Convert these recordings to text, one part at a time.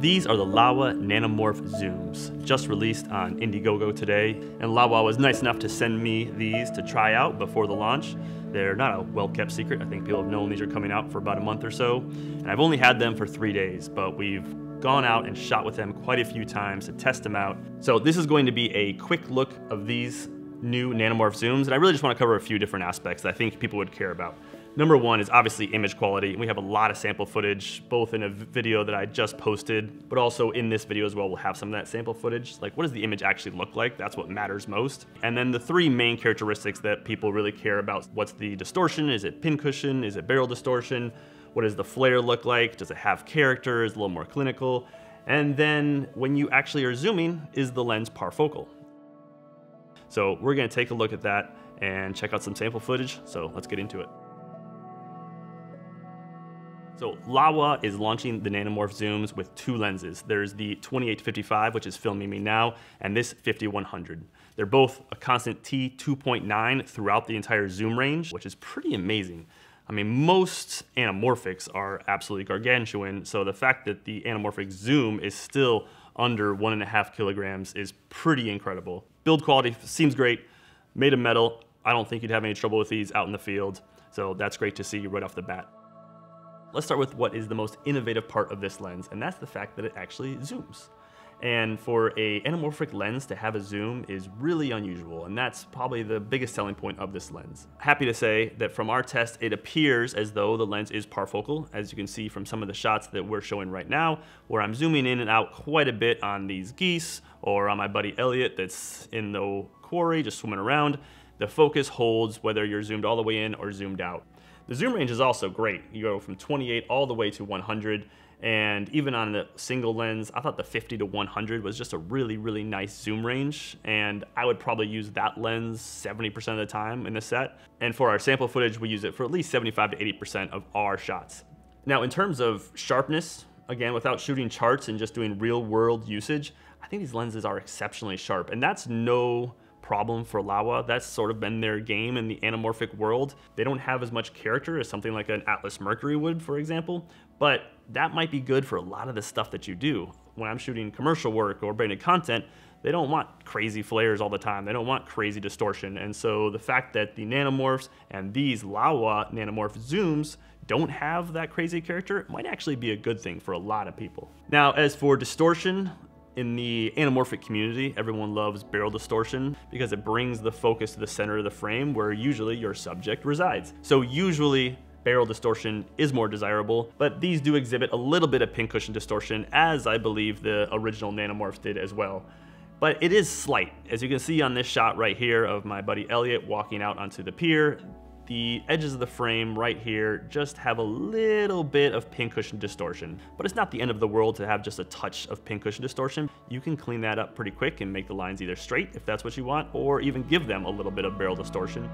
These are the Laowa Nanomorph Zooms, just released on Indiegogo today, and Laowa was nice enough to send me these to try out before the launch. They're not a well-kept secret. I think people have known these are coming out for about a month or so, and I've only had them for 3 days, but we've gone out and shot with them quite a few times to test them out. So this is going to be a quick look of these new Nanomorph Zooms, and I really just want to cover a few different aspects that I think people would care about. Number one is obviously image quality. We have a lot of sample footage, both in a video that I just posted, but also in this video as well, we'll have some of that sample footage. Like, what does the image actually look like? That's what matters most. And then the three main characteristics that people really care about. What's the distortion? Is it pincushion? Is it barrel distortion? What does the flare look like? Does it have character? Is it a little more clinical? And then when you actually are zooming, is the lens parfocal? So we're gonna take a look at that and check out some sample footage. So let's get into it. So Laowa is launching the Nanomorph Zooms with two lenses. There's the 28-55, which is filming me now, and this 50-100. They're both a constant T2.9 throughout the entire zoom range, which is pretty amazing. I mean, most anamorphics are absolutely gargantuan, so the fact that the Anamorphic Zoom is still under 1.5 kilograms is pretty incredible. Build quality seems great, made of metal. I don't think you'd have any trouble with these out in the field, so that's great to see right off the bat. Let's start with what is the most innovative part of this lens, and that's the fact that it actually zooms. And for a anamorphic lens to have a zoom is really unusual, and that's probably the biggest selling point of this lens. Happy to say that from our test, it appears as though the lens is parfocal, as you can see from some of the shots that we're showing right now, where I'm zooming in and out quite a bit on these geese, or on my buddy Elliot that's in the quarry just swimming around. The focus holds whether you're zoomed all the way in or zoomed out. The zoom range is also great. You go from 28 all the way to 100, and even on the single lens, I thought the 50-100 was just a really, really nice zoom range, and I would probably use that lens 70% of the time in the set. And for our sample footage, we use it for at least 75-80% of our shots. Now, in terms of sharpness, again, without shooting charts and just doing real-world usage, I think these lenses are exceptionally sharp, and that's no problem for Laowa. That's sort of been their game in the anamorphic world. They don't have as much character as something like an Atlas Mercury would, for example, but that might be good for a lot of the stuff that you do. When I'm shooting commercial work or branded content, they don't want crazy flares all the time. They don't want crazy distortion. And so the fact that the Nanomorphs and these Laowa Nanomorph Zooms don't have that crazy character might actually be a good thing for a lot of people. Now, as for distortion, in the anamorphic community, everyone loves barrel distortion because it brings the focus to the center of the frame where usually your subject resides. So usually barrel distortion is more desirable, but these do exhibit a little bit of pincushion distortion, as I believe the original Nanomorphs did as well. But it is slight. As you can see on this shot right here of my buddy Elliot walking out onto the pier, the edges of the frame right here just have a little bit of pincushion distortion. But it's not the end of the world to have just a touch of pincushion distortion. You can clean that up pretty quick and make the lines either straight, if that's what you want, or even give them a little bit of barrel distortion.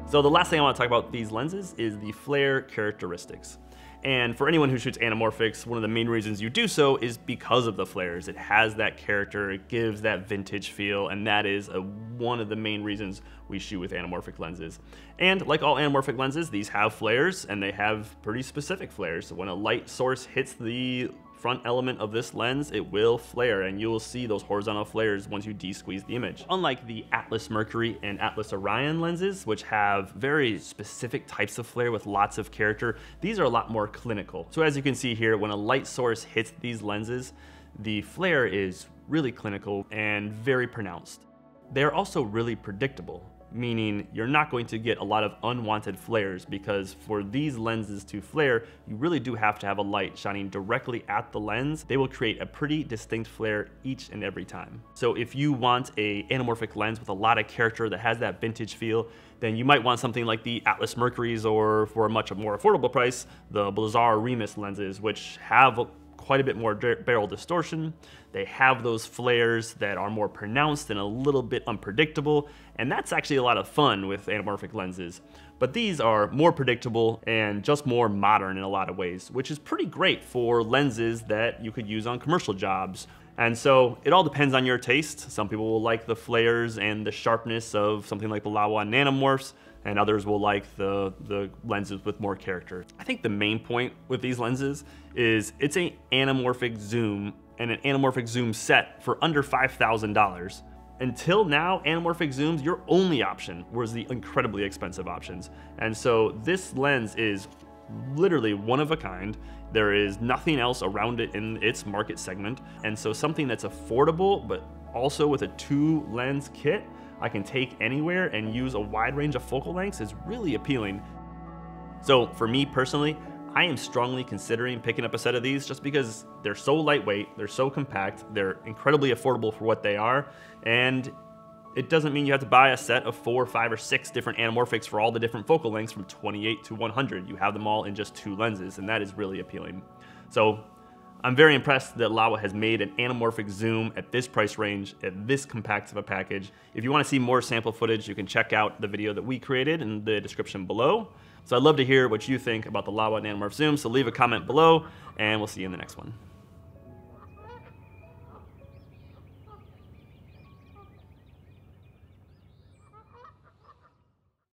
So the last thing I want to talk about these lenses is the flare characteristics. And for anyone who shoots anamorphics, one of the main reasons you do so is because of the flares. It has that character, it gives that vintage feel, and that is one of the main reasons we shoot with anamorphic lenses. And like all anamorphic lenses, these have flares, and they have pretty specific flares. So when a light source hits the front element of this lens, it will flare, and you will see those horizontal flares once you de-squeeze the image. Unlike the Atlas Mercury and Atlas Orion lenses, which have very specific types of flare with lots of character, these are a lot more clinical. So as you can see here, when a light source hits these lenses, the flare is really clinical and very pronounced. They're also really predictable, meaning you're not going to get a lot of unwanted flares, because for these lenses to flare, you really do have to have a light shining directly at the lens. They will create a pretty distinct flare each and every time. So if you want a anamorphic lens with a lot of character that has that vintage feel, then you might want something like the Atlas Mercuries, or for a much more affordable price, the Blazar Remus lenses, which have quite a bit more barrel distortion. They have those flares that are more pronounced and a little bit unpredictable, and that's actually a lot of fun with anamorphic lenses. But these are more predictable and just more modern in a lot of ways, which is pretty great for lenses that you could use on commercial jobs. And so it all depends on your taste. Some people will like the flares and the sharpness of something like the Laowa Nanomorphs, and others will like the lenses with more character. I think the main point with these lenses is it's an anamorphic zoom and an anamorphic zoom set for under $5,000. Until now, anamorphic zooms, your only option was the incredibly expensive options. And so this lens is literally one of a kind. There is nothing else around it in its market segment. And so something that's affordable, but also with a 2-lens kit, I can take anywhere and use a wide range of focal lengths is really appealing. So for me personally, I am strongly considering picking up a set of these just because they're so lightweight, they're so compact, they're incredibly affordable for what they are, and it doesn't mean you have to buy a set of 4, 5, or 6 different anamorphics for all the different focal lengths from 28 to 100. You have them all in just 2 lenses, and that is really appealing. So I'm very impressed that Laowa has made an anamorphic zoom at this price range, at this compact of a package. If you want to see more sample footage, you can check out the video that we created in the description below. So I'd love to hear what you think about the Laowa Nanomorph Zoom, so leave a comment below, and we'll see you in the next one.